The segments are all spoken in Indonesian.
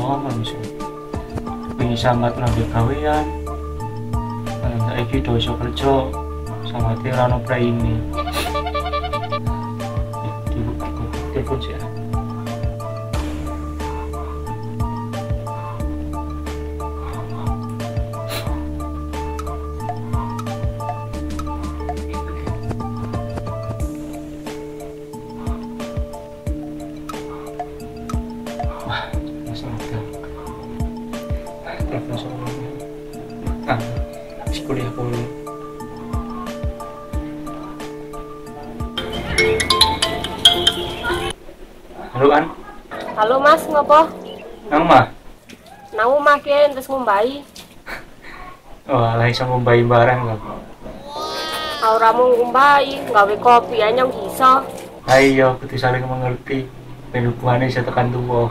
ngomong sih. Pengen sambat ngambil gawean. Nggak iki dosa kerja sama tirano pra ini. Dibuka telepon sih ya. Telepon soalnya. Kuliah dulu. Halo An. Halo Mas, ngopo? Nang mah? Nang omah ki terus ngumbai. Oh, lah iso ngumbai barang lho. Ora mung ngumbai, gawe kopi anyong iso. Ayo, kudu saling mengerti. Ben hubungane iso tekan tuwa.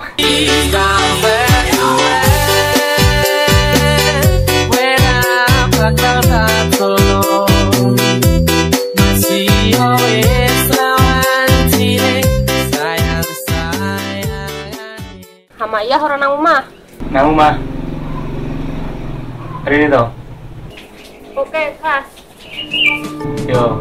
Hama iya ora nang omah. Nang omah. Hari ini toh? Oke, Mas. Yo.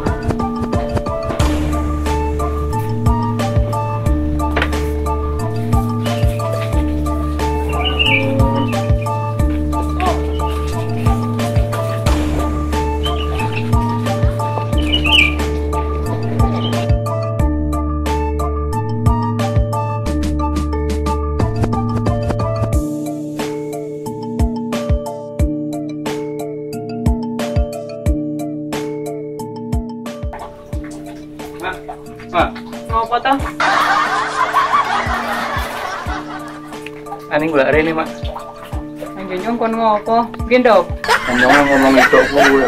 Mak, Ngopo toh? ani golek rene, Mak. Anjing kon ngopo? Gendok. Ngomong itu kuwi.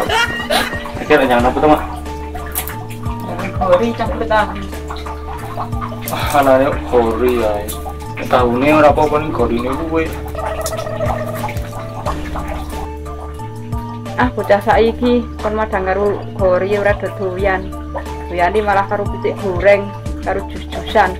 Iki rencana apa to, Mak? Kori campur ta. Anane kori ae. Tahune ora apa-apa ning korine kuwi. Bocah saiki kon madang karo gori ora dodoyan. Doyane malah karo pitik goreng karo jus-jusan.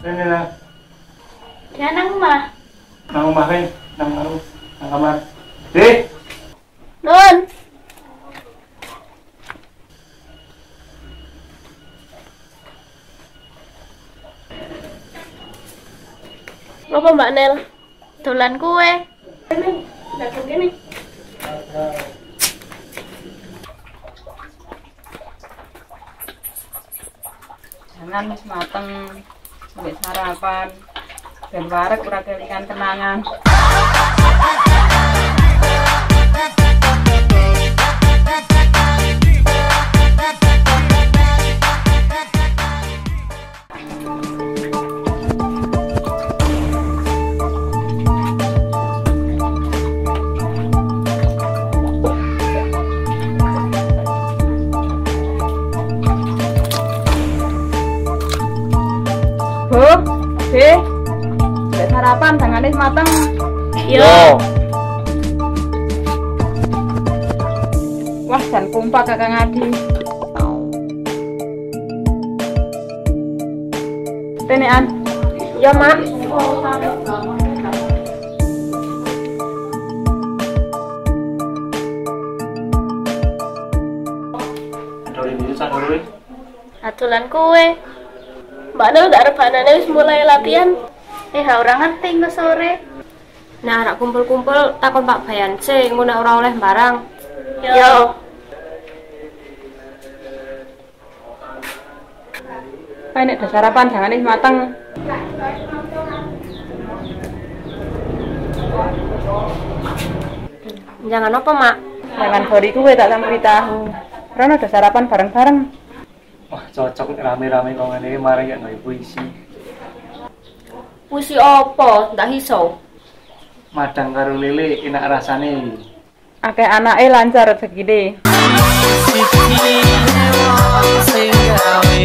Rene lah. Ya nang omah. Nang omah kae, nang kamar. Dek. Nun. Apa Mbak Nel? Dolan kue. Ini, datang gini. Jangan wis mateng sampai sarapan. Ben wareg ora kelingan kenangan. Sampai sarapan tangannya mateng. Yo. Wah, jan kompak Kakang Adi. Tenean. Ya, Mak. Atulan kue. Mbak Nel gak rebanane wis mulai latihan. Ora ngerti engko sore. Nah, rak kumpul-kumpul takon Pak Bayan sih ngono ora oleh barang. Yo. Kae nek ada sarapan jangan mateng. Jangan apa, Mak? Jangan gori kuwe tak campuri tahu. Karena ada sarapan bareng-bareng. Wah, cocok rame-rame kok ngene mari ya gawe puisi. Puisi apa? Ndak iso. Madang karo lele enak rasane. Akeh anake lancar rezekine. Sing gawe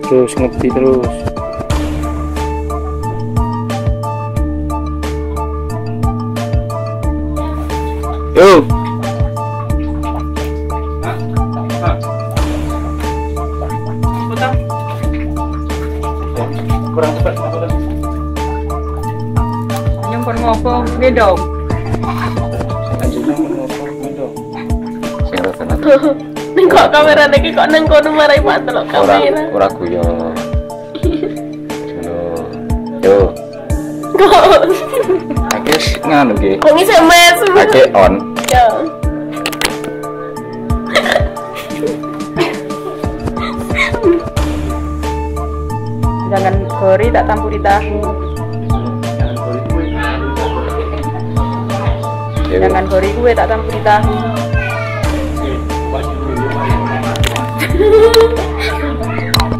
terus ngerti terus. Yo. Kurang cepat apa tuh? Nyumpun ngopo ngendong. Anjingnya ngopo ngendong. Sing rotan Ning kok kamera iki kok nang kono marai patelok kamera. ora guyo. Yo, Kok akeh nganu ki. kok ngisi mes. Akeh on. Ya. Jangan gori tak campuri tahu. Yo. Jangan gori kue tak campuri tahu.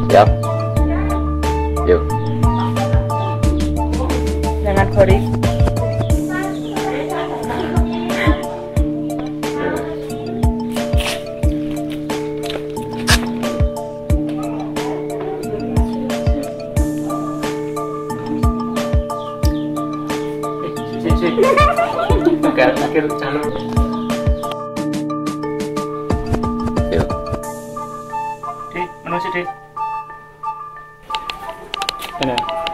Siap. Yo. Jangan gori. Si. Akhir jalur. Yo. Dik, mana sih, Dik? Mana?